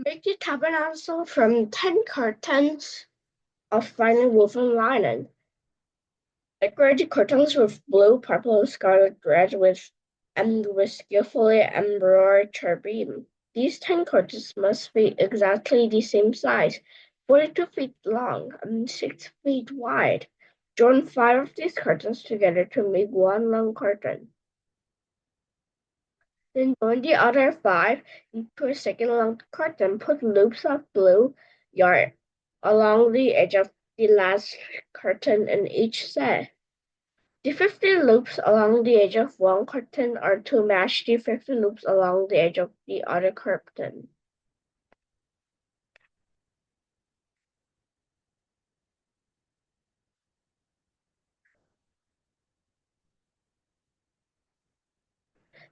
Make the tabernacle from 10 curtains of fine woven linen. Decorate the curtains with blue, purple, scarlet, red, and with skillfully embroidered cherubim. These 10 curtains must be exactly the same size, 42 feet long and 6 feet wide. Join 5 of these curtains together to make one long curtain. Then join the other 5 into a second long curtain. Put loops of blue yarn along the edge of the last curtain in each set. The 50 loops along the edge of one curtain are to match the 50 loops along the edge of the other curtain.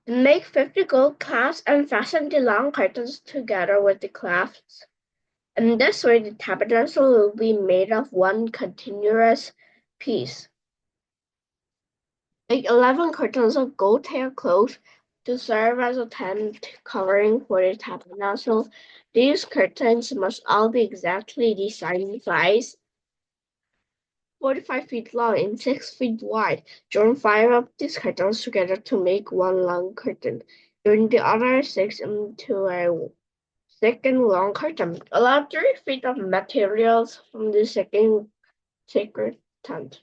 Make 50 gold clasps and fasten the long curtains together with the clasps. In this way, the tabernacle will be made of one continuous piece. Make 11 curtains of gold haircloth to serve as a tent covering for the tabernacle. These curtains must all be exactly the same size, 45 feet long and 6 feet wide. Join 5 of these curtains together to make one long curtain. Join the other 6 into a second long curtain. Allow 3 feet of materials from the second sacred tent.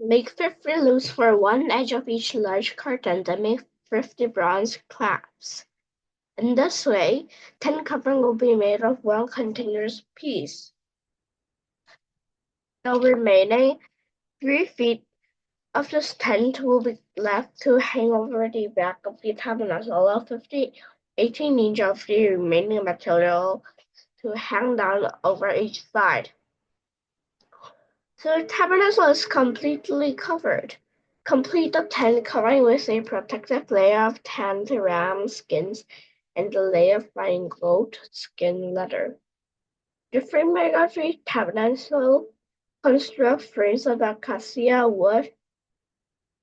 Make 50 loops for one edge of each large curtain, then make 50 bronze clasps. In this way, 10 covering will be made of one continuous piece. The remaining 3 feet of this tent will be left to hang over the back of the tabernacle. Allow 18 inches of the remaining material to hang down over each side. So the tabernacle is completely covered. Complete the tent covering with a protective layer of tanned ram skins and a layer of fine goat skin leather. The framework of the tabernacle construct frames of acacia wood.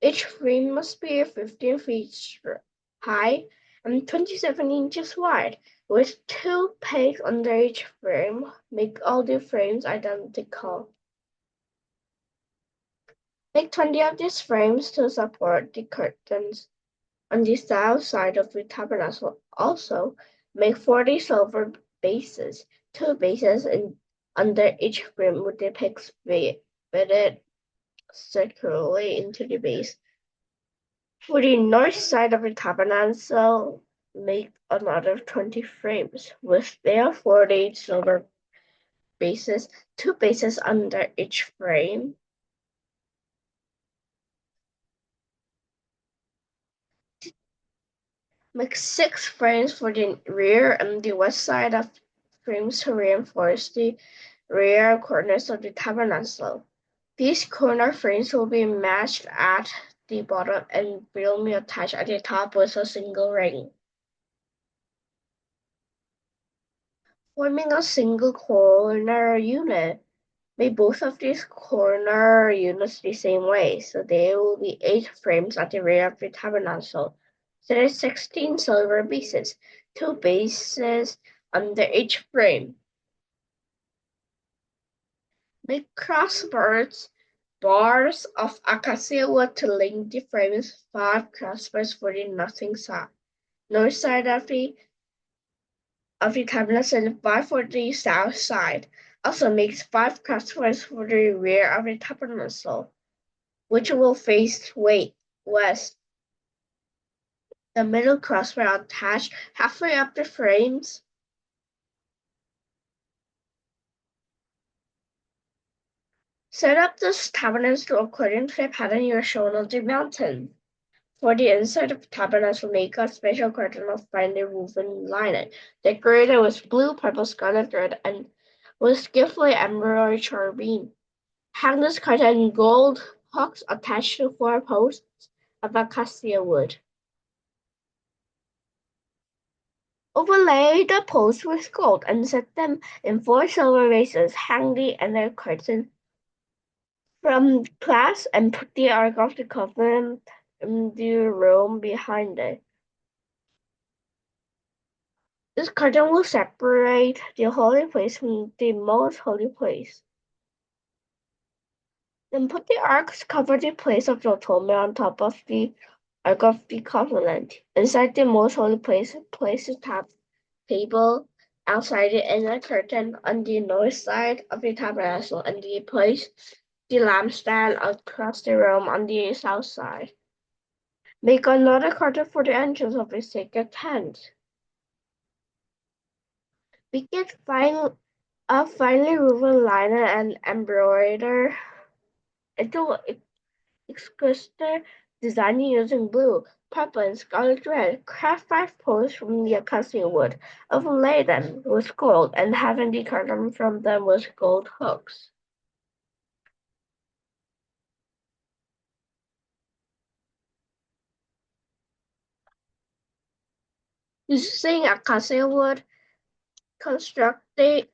Each frame must be 15 feet high and 27 inches wide, with 2 pegs under each frame. Make all the frames identical. Make 20 of these frames to support the curtains on the south side of the tabernacle. Also, make 40 silver bases, 2 bases under each frame with the pegs fitted circularly into the base. For the north side of the tabernacle, make another 20 frames with their 40 silver bases, 2 bases under each frame. Make 6 frames for the rear and the west side of frames to reinforce the rear corners of the tabernacle. These corner frames will be matched at the bottom and will be attached at the top with a single ring, forming a single corner unit. Make both of these corner units the same way, so there will be 8 frames at the rear of the tabernacle. So there's 16 silver bases, 2 bases under each frame. Make crossbars, bars of acacia wood to link the frames, 5 crossbars for the north side of the tabernacle and 5 for the south side. Also makes 5 crossbars for the rear of the tabernacle, which will face west. The middle crossbar attached halfway up the frames. Set up the tabernacle according to the pattern you are shown on the mountain. For the inside of the tabernacle, make a special curtain of finely woven linen, decorated with blue, purple, scarlet thread, and with skillfully embroidered cherubim. Hang this curtain in gold hooks attached to 4 posts of acacia wood. Overlay the posts with gold and set them in 4 silver vases. Hang the inner curtain from glass and put the Ark of the Covenant in the room behind it. This curtain will separate the holy place from the most holy place. Then put the Ark's covered place of the atonement on top of the Ark of the Covenant. Inside the most holy place, place the table outside the inner curtain on the north side of the tabernacle, and place the lampstand across the room on the south side. Make another curtain for the entrance of the sacred tent. Make it finely woven linen and embroider into exquisite design using blue, purple, and scarlet thread. Craft 5 poles from the acacia wood. Overlay them with gold and having the curtain from them with gold hooks. Using acacia wood, construct the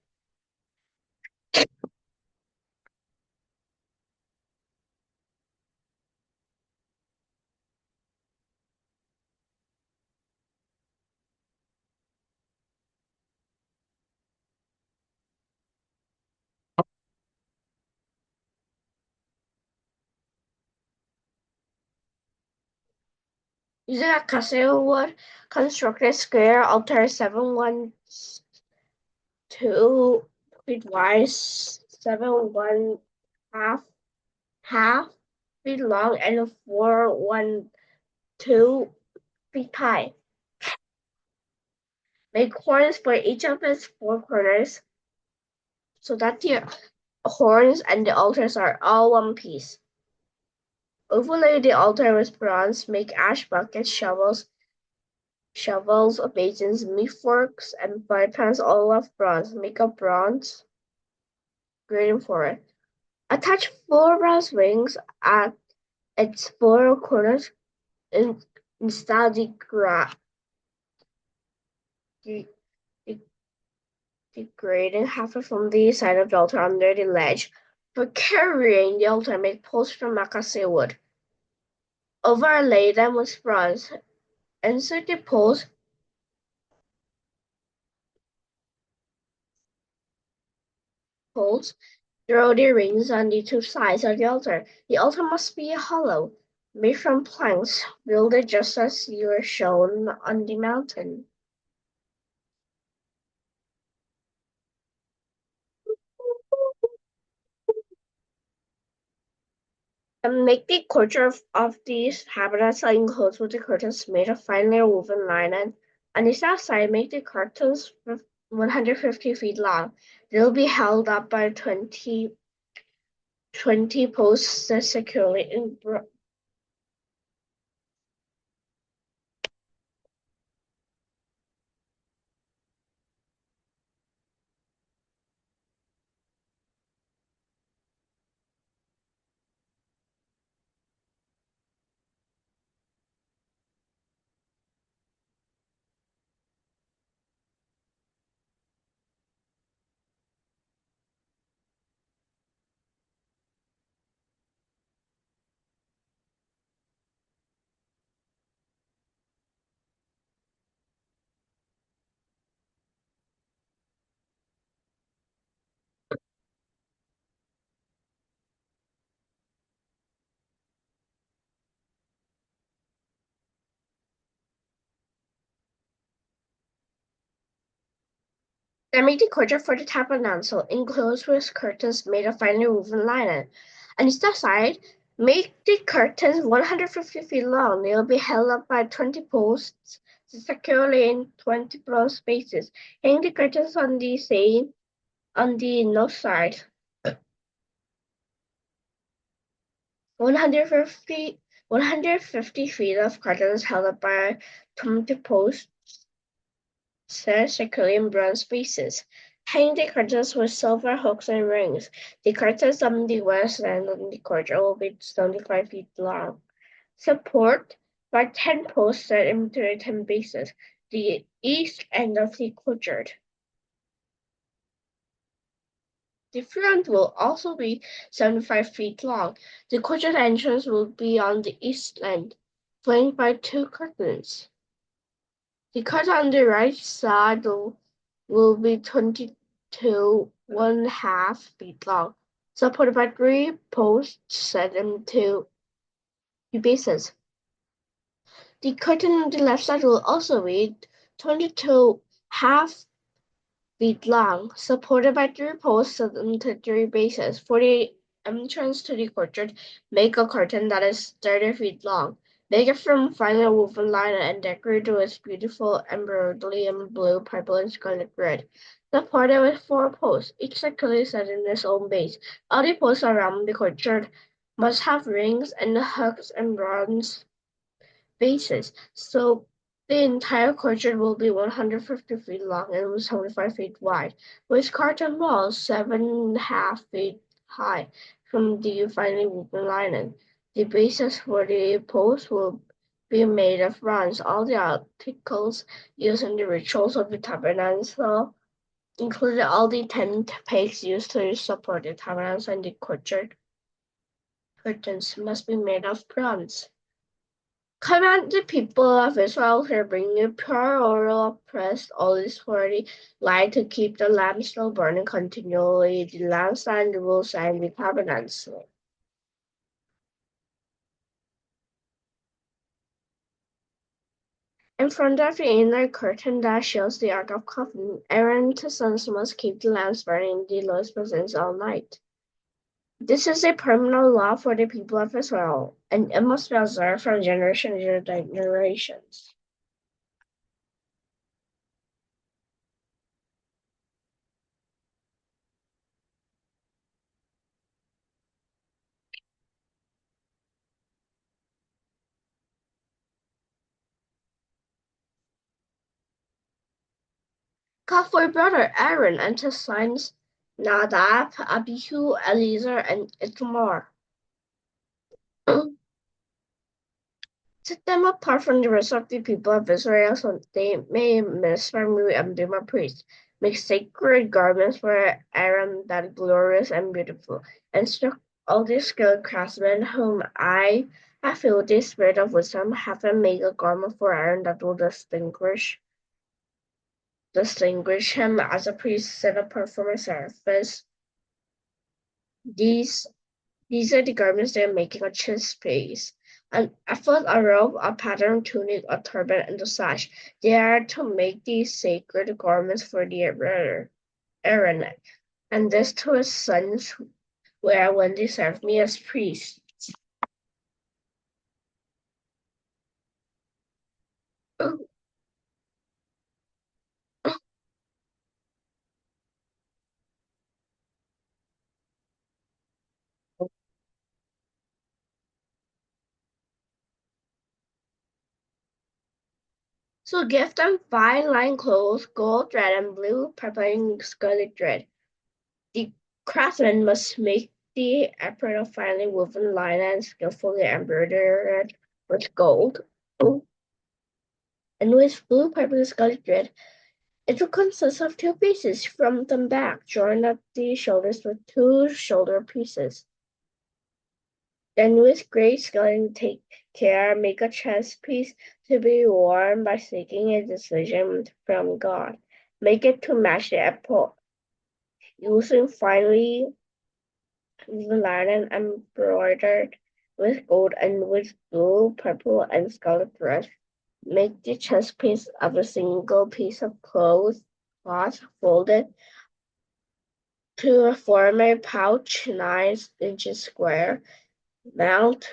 Using acacia wood, construct a square altar 712 feet wide, 7 1/2 feet long, and 4 1/2 feet high. Make horns for each of its 4 corners so that the horns and the altars are all one piece. Overlay the altar with bronze. Make ash buckets, shovels, basins, meat forks, and fry pans all of bronze. Make a bronze grating for it. Attach 4 bronze wings at its 4 corners and install the grating half from the side of the altar under the ledge. For carrying the altar, make poles from acacia wood. Overlay them with bronze. Insert the poles throw the rings on the 2 sides of the altar. The altar must be hollow, made from planks, builded just as you are shown on the mountain. And make the corridor of these tabernacle enclosed with the curtains made of finely woven linen. On the south side, make the curtains 150 feet long. They'll be held up by 20 posts securely in Then make the corridor for the tabernacle enclosed with curtains made of finely woven linen. On the south side, make the curtains 150 feet long. They will be held up by 20 posts securely in 20 bronze spaces. Hang the curtains on the north side. 150 feet of curtains held up by 20 posts set securely in bronze bases. Hang the curtains with silver hooks and rings. The curtains on the west end of the courtyard will be 75 feet long. Support by 10 posts set into 10 bases. The east end of the courtyard. The front will also be 75 feet long. The courtyard entrance will be on the east end, flanked by 2 curtains. The curtain on the right side will be 22.5 feet long, supported by 3 posts set into 2 bases. The curtain on the left side will also be 22.5 feet long, supported by 3 posts into 3 bases. For the entrance to the courtyard, make a curtain that is 30 feet long. Make it from finely woven linen and decorate with beautiful embroidery in blue, purple, and scarlet red. Supported with 4 posts, each securely set in its own base. All the posts around the courtyard must have rings and hooks and bronze bases, so the entire courtyard will be 150 feet long and 75 feet wide, with curtain walls 7.5 feet high from the finely woven linen. The bases for the posts will be made of bronze. All the articles used in the rituals of the tabernacle, including all the tent pegs used to support the tabernacle and the courtyard curtains, must be made of bronze. Command the people of Israel to bring you pure oil of pressed olives for the light to keep the lamp still burning continually, the lampstand, the rules, and the tabernacle. In front of the inner curtain that shields the Ark of Covenant, Aaron and his sons must keep the lamps burning in the Lord's presence all night. This is a permanent law for the people of Israel, and it must be observed from generation to generations. Call for brother Aaron and his sons Nadab, Abihu, Eleazar, and Ithamar. Set them apart from the rest of the people of Israel so they may minister me and be my priests. Make sacred garments for Aaron that are glorious and beautiful. Instruct all the skilled craftsmen whom I have filled with the spirit of wisdom, have them make a garment for Aaron that will distinguish him as a priest set apart for my service. These are the garments they are making: a chest piece, an ephod, a robe, a patterned tunic, a turban, and a sash. They are to make these sacred garments for the Aaron, and this to his sons wear when they serve me as priests. So give them fine line clothes, gold thread, and blue, purple, and scarlet thread. The craftsman must make the apron of finely woven linen and skillfully embroidered with gold and with blue, purple, and scarlet thread. It will consist of 2 pieces, front and back, joined at the shoulders with 2 shoulder pieces. Then with great skill and take care, make a chest piece to be worn by seeking a decision from God. Make it to match the apple, using finely woven linen embroidered with gold and with blue, purple, and scarlet thread. Make the chest piece of a single piece of cloth folded to form a pouch 9 inches square. Mount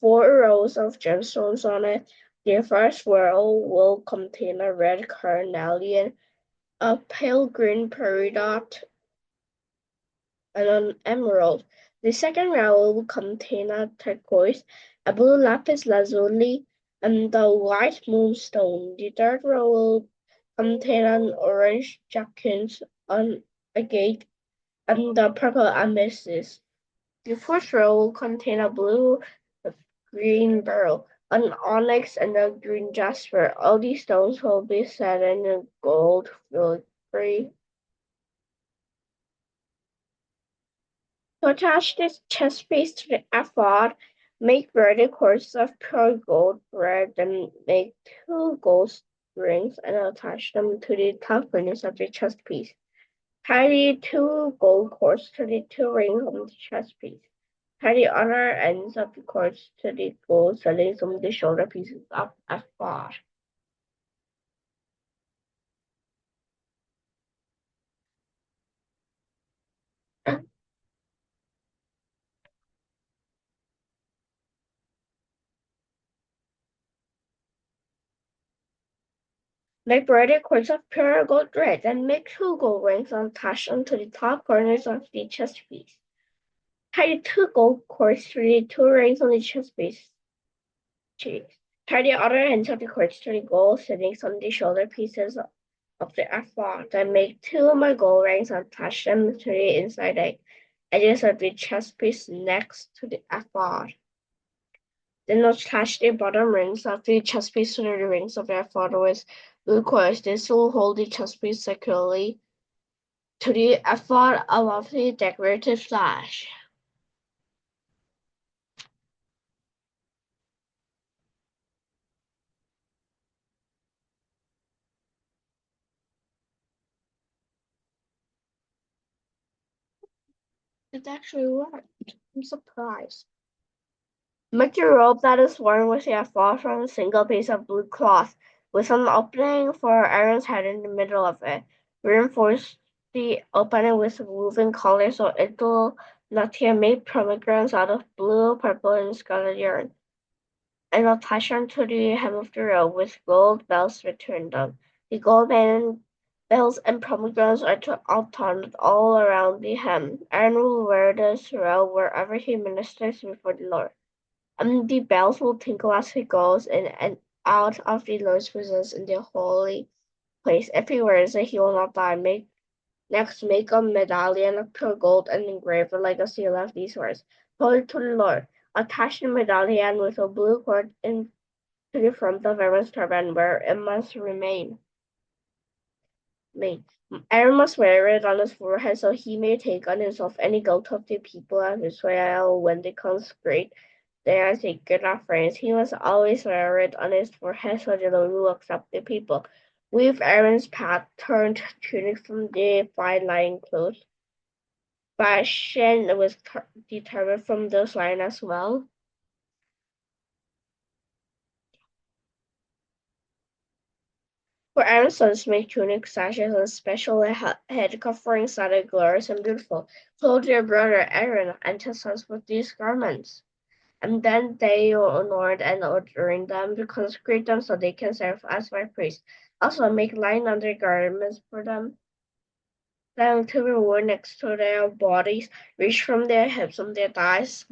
4 rows of gemstones on it. The first row will contain a red carnelian, a pale green peridot, and an emerald. The second row will contain a turquoise, a blue lapis lazuli, and the white moonstone. The third row will contain an orange jacinth, an agate, and the purple amethyst. The fourth row will contain a blue green beryl, an onyx, and a green jasper. All these stones will be set in a gold filigree. To attach this chest piece to the ephod, make braided cords of pure gold thread, then make 2 gold rings and attach them to the top corners of the chest piece. Tie the 2 gold cords to the 2 rings on the chest piece. Tie the other ends of the cords to the gold settings on the shoulder pieces of ephod. Make braided cords of pure gold thread, then make 2 gold rings and attach them to the top corners of the chest piece. Tie the 2 gold cords to the 2 rings on the chest piece. Tie the other ends of the cords to the gold settings on the shoulder pieces of the ephod. Then make 2 more gold rings and attach them to the inside edges of the chest piece next to the ephod. Then attach the bottom rings of the chest piece to the rings of the ephod with blue cords. This will hold the chest piece securely to the ephod above the decorative sash. It actually worked. I'm surprised. Make your robe that is worn with a ephod from a single piece of blue cloth, with an opening for Aaron's head in the middle of it. Reinforce the opening with woven color so it will not tear. Make pomegranates out of blue, purple, and scarlet yarn, and attach them to the hem of the robe with gold bells between them. The gold bells and pomegranates are to alternate all around the hem. Aaron will wear this robe wherever he ministers before the Lord. And the bells will tinkle as he goes in and out of the Lord's presence in the holy place. If he wears it, he will not die. Make a medallion of pure gold and engrave it like a seal of these words. Holy to the Lord. Attach the medallion with a blue cord into the front of Aaron's turban, where it must remain. Aaron must wear it on his forehead so he may take on himself any guilt of the people of Israel when they consecrate their sacred offerings. He must always wear it on his forehead so the Lord will accept the people. Weave Aaron's patterned tunic from the fine linen cloth. Fashion was determined from those lines as well. For Aaron's sons, make tunic sashes and special head coverings that are glorious and beautiful. Clothe your brother Aaron and his sons with these garments. And then they will anoint and ordain them to consecrate them so they can serve as my priests. Also make linen undergarments for them to be worn next to their bodies, reach from their hips and their thighs.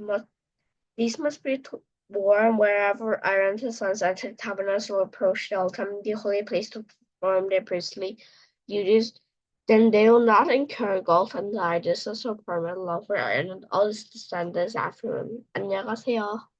These must be worn wherever Aaron's sons enter the tabernacle or approach the altar, the holy place, to perform their priestly duties. Then they will not incur guilt and die. This is a permanent law for Aaron and all his descendants after him. 안녕하세요.